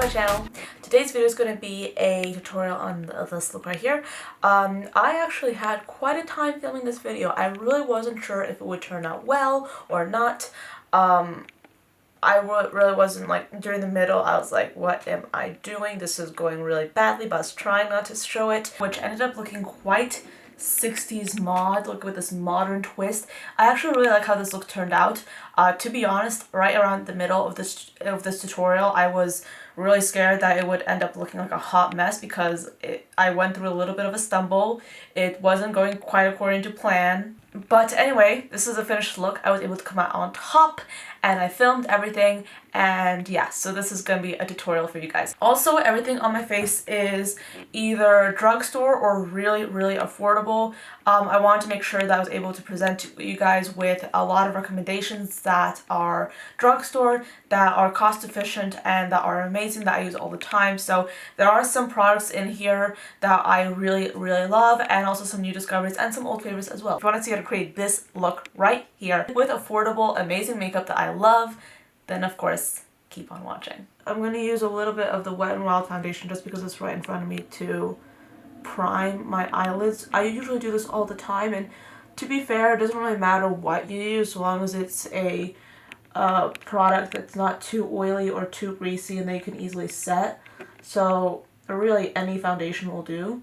my channel. Today's video is going to be a tutorial on this look right here. I actually had quite a time filming this video. I really wasn't sure if it would turn out well or not. I really wasn't, like, during the middle I was like, what am I doing? This is going really badly, but I was trying not to show it, which ended up looking quite 60s mod, look, with this modern twist. I actually really like how this look turned out. To be honest, right around the middle of this tutorial, I was really scared that it would end up looking like a hot mess because I went through a little bit of a stumble. It wasn't going quite according to plan. But anyway, this is a finished look. I was able to come out on top and I filmed everything, and yeah, so this is going to be a tutorial for you guys. Also, everything on my face is either drugstore or really, really affordable. I wanted to make sure that I was able to present you guys with a lot of recommendations that are drugstore, that are cost efficient, and that are amazing, that I use all the time. So there are some products in here that I really, really love, and also some new discoveries and some old favorites as well. If you want to see how to create this look right here with affordable, amazing makeup that I love, then of course keep on watching. I'm going to use a little bit of the Wet n Wild foundation just because it's right in front of me to prime my eyelids. I usually do this all the time, and to be fair, it doesn't really matter what you use so long as it's a product that's not too oily or too greasy and they can easily set. So really any foundation will do.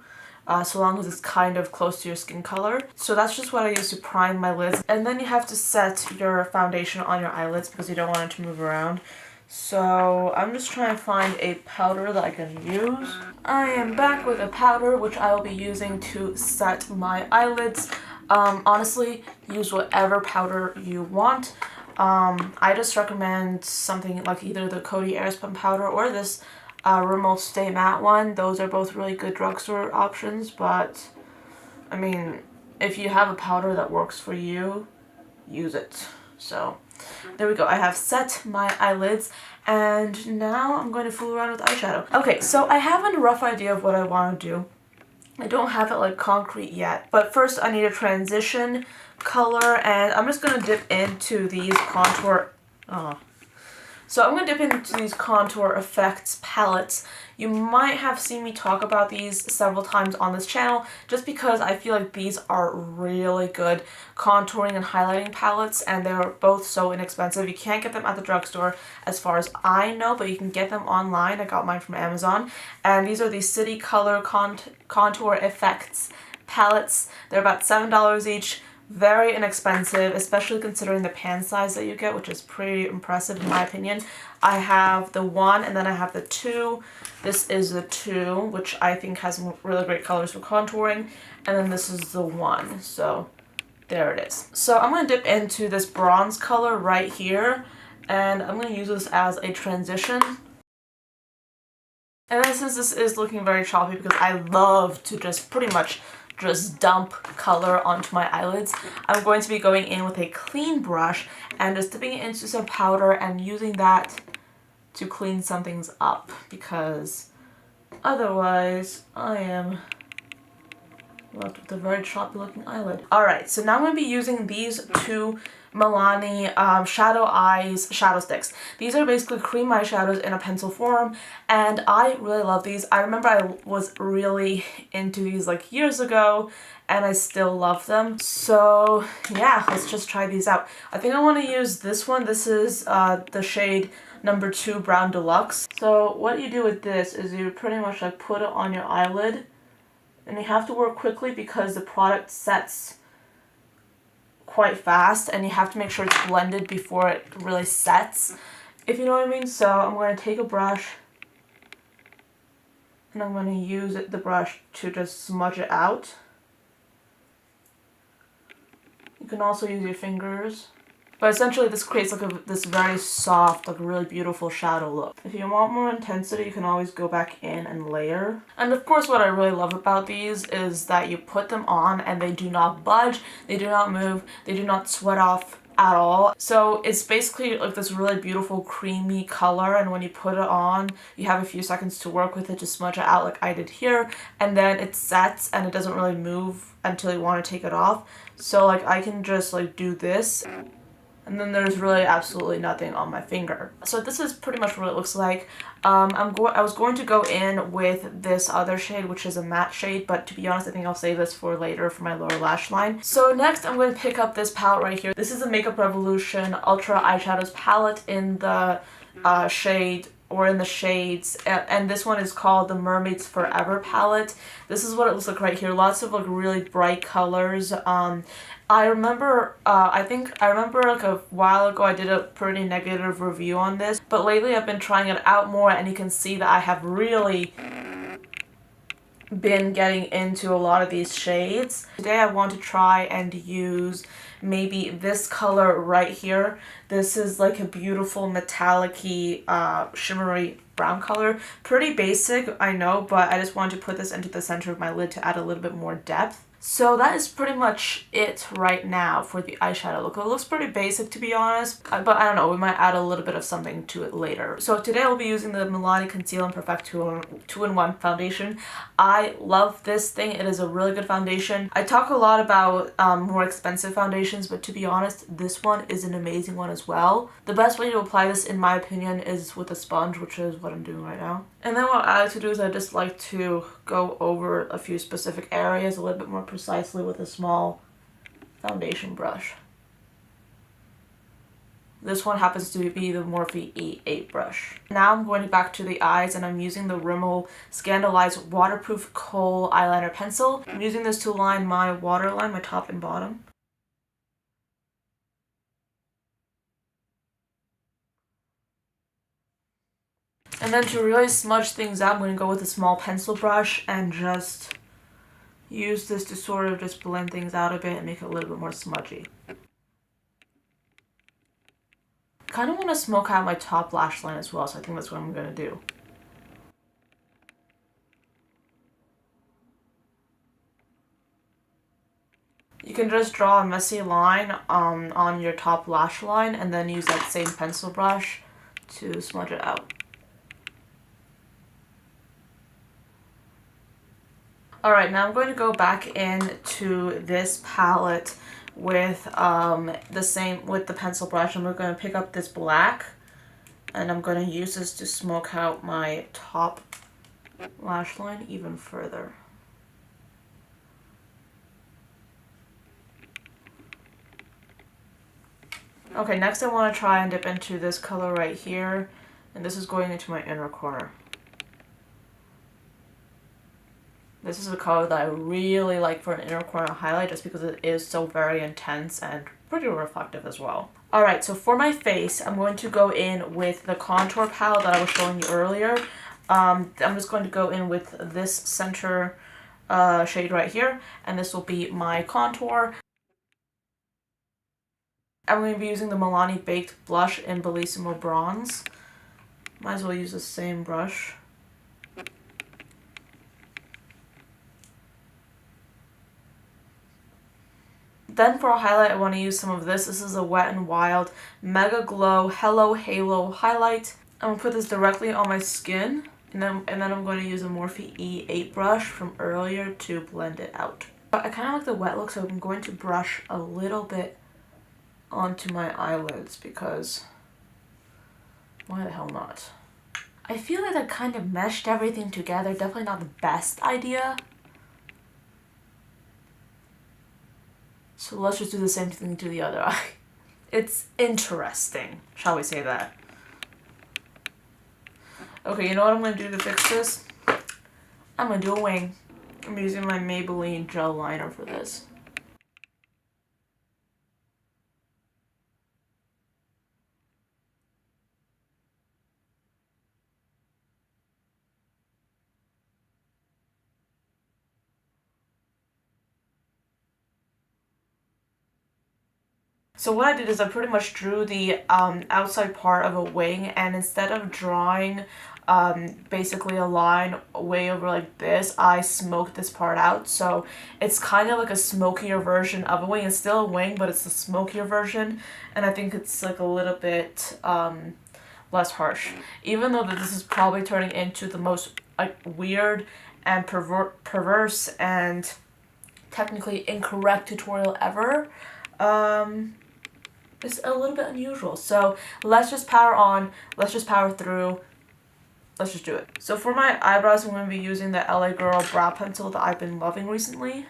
So long as it's kind of close to your skin color. So that's just what I use to prime my lids. And then you have to set your foundation on your eyelids because you don't want it to move around. So I'm just trying to find a powder that I can use. I am back with a powder which I will be using to set my eyelids. Honestly, use whatever powder you want. I just recommend something like either the Kohl Airspun powder or this Rimmel StayMatte one. Those are both really good drugstore options, but I mean, if you have a powder that works for you, use it. So there we go. I have set my eyelids, and now I'm going to fool around with eyeshadow. Okay, so I have a rough idea of what I want to do. I don't have it like concrete yet, but first I need a transition color, and I'm just going to dip into these contour effects palettes. You might have seen me talk about these several times on this channel just because I feel like these are really good contouring and highlighting palettes, and they're both so inexpensive. You can't get them at the drugstore as far as I know, but you can get them online. I got mine from Amazon, and these are the City Color Contour Effects palettes. They're about $7 each. Very inexpensive, especially considering the pan size that you get, which is pretty impressive in my opinion. I have the 1 and then I have the 2. This is the 2, which I think has really great colors for contouring. And then this is the 1. So there it is. So I'm going to dip into this bronze color right here, and I'm going to use this as a transition. And then since this is looking very choppy because I love to just pretty much just dump color onto my eyelids, I'm going to be going in with a clean brush and just dipping it into some powder and using that to clean some things up, because otherwise I am left with a very choppy looking eyelid. Alright, so now I'm going to be using these two Milani ScandalEyes shadow sticks. These are basically cream eyeshadows in a pencil form, and I really love these. I remember I was really into these like years ago, and I still love them. So yeah, let's just try these out. I think I want to use this one. This is the shade number 2 Brown Deluxe. So what you do with this is you pretty much like put it on your eyelid, and you have to work quickly because the product sets quite fast and you have to make sure it's blended before it really sets, if you know what I mean. So I'm going to take a brush and I'm going to use the brush to just smudge it out. You can also use your fingers. But essentially this creates like this very soft, like really beautiful shadow look. If you want more intensity, you can always go back in and layer. And of course what I really love about these is that you put them on and they do not budge, they do not move, they do not sweat off at all. So it's basically like this really beautiful creamy color, and when you put it on, you have a few seconds to work with it to smudge it out like I did here, and then it sets and it doesn't really move until you want to take it off. So like I can just like do this And then there's really absolutely nothing on my finger. So this is pretty much what it looks like. I was going to go in with this other shade, which is a matte shade, but to be honest, I think I'll save this for later for my lower lash line. So next, I'm going to pick up this palette right here. This is a Makeup Revolution Ultra Eyeshadows palette in the shade, or in the shades, and this one is called the Mermaids Forever palette. This is what it looks like right here. Lots of like really bright colors. I remember, I remember like a while ago I did a pretty negative review on this, but lately I've been trying it out more, and you can see that I have really been getting into a lot of these shades. Today I want to try and use maybe this color right here. This is like a beautiful metallic-y, shimmery brown color. Pretty basic, I know, but I just wanted to put this into the center of my lid to add a little bit more depth. So that is pretty much it right now for the eyeshadow look. It looks pretty basic, to be honest, but I don't know, we might add a little bit of something to it later. So today I'll be using the Milani Conceal and Perfect 2-in-1 foundation. I love this thing. It is a really good foundation. I talk a lot about more expensive foundations, but to be honest, this one is an amazing one as well. The best way to apply this, in my opinion, is with a sponge, which is what I'm doing right now. And then what I like to do is I just like to go over a few specific areas a little bit more precisely with a small foundation brush. This one happens to be the Morphe E8 brush. Now I'm going back to the eyes, and I'm using the Rimmel ScandalEyes Waterproof Kohl Eyeliner Pencil. I'm using this to line my waterline, my top and bottom. And then to really smudge things out, I'm going to go with a small pencil brush and just use this to sort of just blend things out a bit and make it a little bit more smudgy. I kind of want to smoke out my top lash line as well, so I think that's what I'm going to do. You can just draw a messy line on your top lash line and then use that same pencil brush to smudge it out. Alright, now I'm going to go back into this palette with the pencil brush, and we're going to pick up this black, and I'm going to use this to smoke out my top lash line even further. Okay, next I want to try and dip into this color right here, and this is going into my inner corner. This is a color that I really like for an inner corner highlight just because it is so very intense and pretty reflective as well. Alright, so for my face, I'm going to go in with the contour palette that I was showing you earlier. I'm just going to go in with this center shade right here, and this will be my contour. I'm going to be using the Milani Baked Blush in Bellissimo Bronze. Might as well use the same brush. Then for a highlight, I want to use some of this. This is a Wet n Wild Mega Glow Hello Halo highlight. I'm going to put this directly on my skin, and then I'm going to use a Morphe E8 brush from earlier to blend it out. I kind of like the wet look, so I'm going to brush a little bit onto my eyelids because why the hell not? I feel like I kind of meshed everything together. Definitely not the best idea. So let's just do the same thing to the other eye. It's interesting, shall we say that. Okay, you know what I'm going to do to fix this? I'm going to do a wing. I'm using my Maybelline gel liner for this. So what I did is I pretty much drew the outside part of a wing, and instead of drawing basically a line way over like this, I smoked this part out. So it's kind of like a smokier version of a wing. It's still a wing, but it's a smokier version, and I think it's like a little bit less harsh. Even though that this is probably turning into the most like weird and perverse and technically incorrect tutorial ever. is a little bit unusual. So let's just power on, let's just power through, let's just do it. So for my eyebrows, I'm going to be using the LA Girl brow pencil that I've been loving recently.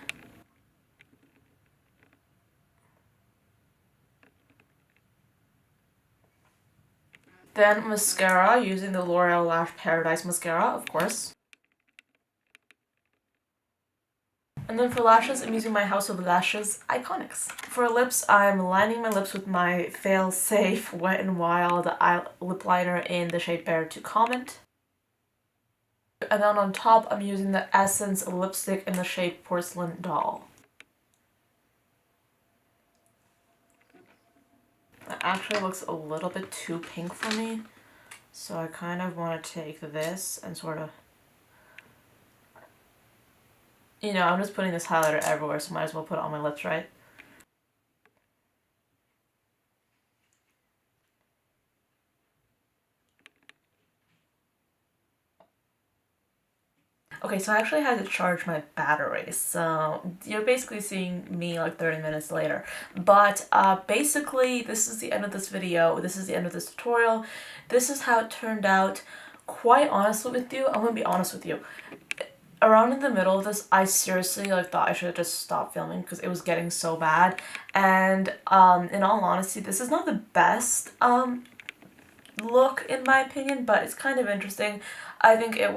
Then mascara, using the L'Oreal Lash Paradise mascara, of course. And then for lashes, I'm using my House of Lashes Iconics. For lips, I'm lining my lips with my fail-safe Wet n Wild lip liner in the shade Bear to Comment. And then on top, I'm using the Essence lipstick in the shade Porcelain Doll. It actually looks a little bit too pink for me, so I kind of want to take this and sort of, you know, I'm just putting this highlighter everywhere, so might as well put it on my lips, right? Okay, so I actually had to charge my battery, so you're basically seeing me like 30 minutes later. But basically, this is the end of this video. This is the end of this tutorial. This is how it turned out. Quite honestly with you, I'm gonna be honest with you. Around in the middle of this, I seriously like thought I should have just stopped filming because it was getting so bad. And in all honesty, this is not the best look in my opinion, but it's kind of interesting. I think it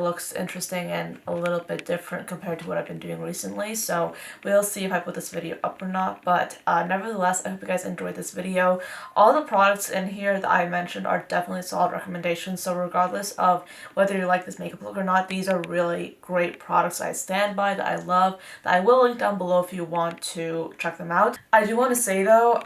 looks interesting and a little bit different compared to what I've been doing recently, so we'll see if I put this video up or not, but nevertheless, I hope you guys enjoyed this video. All the products in here that I mentioned are definitely solid recommendations, so regardless of whether you like this makeup look or not, these are really great products I stand by, that I love, that I will link down below if you want to check them out. I do want to say though,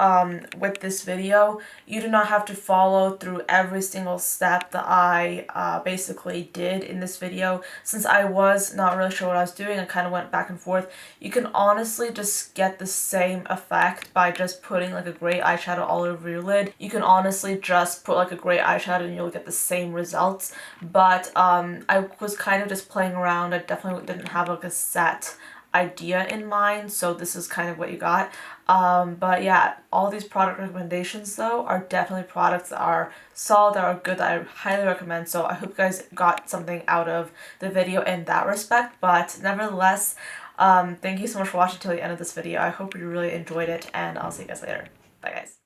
with this video, you do not have to follow through every single step that I basically did in this video. Since I was not really sure what I was doing, I kind of went back and forth. You can honestly just get the same effect by just putting like a gray eyeshadow all over your lid. You can honestly just put like a gray eyeshadow and you'll get the same results. But I was kind of just playing around. I definitely didn't have like a set idea in mind, so this is kind of what you got. But yeah, all these product recommendations though are definitely products that are solid, that are good, that I highly recommend, so I hope you guys got something out of the video in that respect. But nevertheless, thank you so much for watching till the end of this video. I hope you really enjoyed it, and I'll see you guys later. Bye guys.